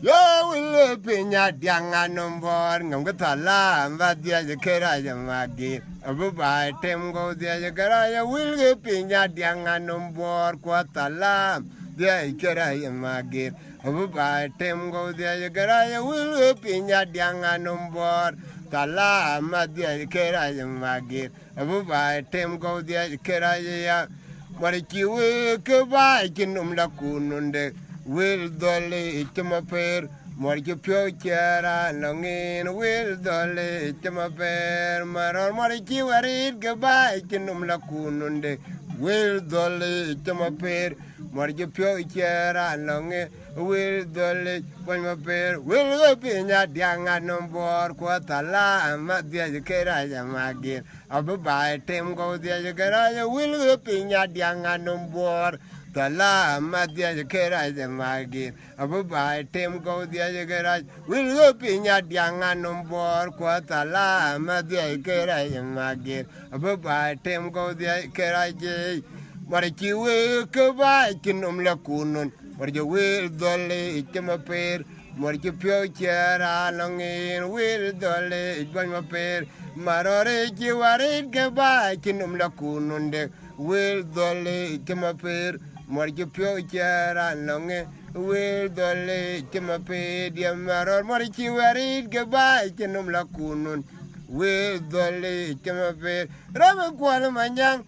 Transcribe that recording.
Yo will Pinye Dianga Nombor, Namgatala, and Vadia Keraja Magi. Abuba, Tem go the Garaya will Pinye Dianga Nombor, Quatala, the Keraja Magi. Abuba, Tem go the Garaya will Pinye Dianga Nombor, Tala, Madia Keraja Magi. Abuba, Tem go the Keraja. Marikiwe Kaba, Kinum Lakununde. Will dolly itmaper, Morgi Piochera, Longin, will dolly itmaper, Maron Moriki, where it goodbye, Kinum Lacununde, will dolly itmaper, Morgi Piochera, Longin, will dolly, Pamaper, will open at young and on board, Quatala, and Madia Keraja Magir, Abubai, Tim go the Garaya, will open at young and on board. Tala, Madia Keraja Magi, Abuba, Tim go the other garage, will open your young and on board, Quatala, Madia Keraja Magi, Abuba, Tim go the carriage, Mariki will Kaba, Kinum Lacunun, or you will dolly, Timaper, Morki Piochera, Longin, will dolly, Bamaper, Maroreki, Warit Kaba, Kinum Lacununde, will dolly, Timaper. Morgi Piochera, Longe, will dolly, Timape, Diamaro, Moriki, where it goodbye, Kinum Lacunun, will dolly, Timape, Ramaquanamanyang.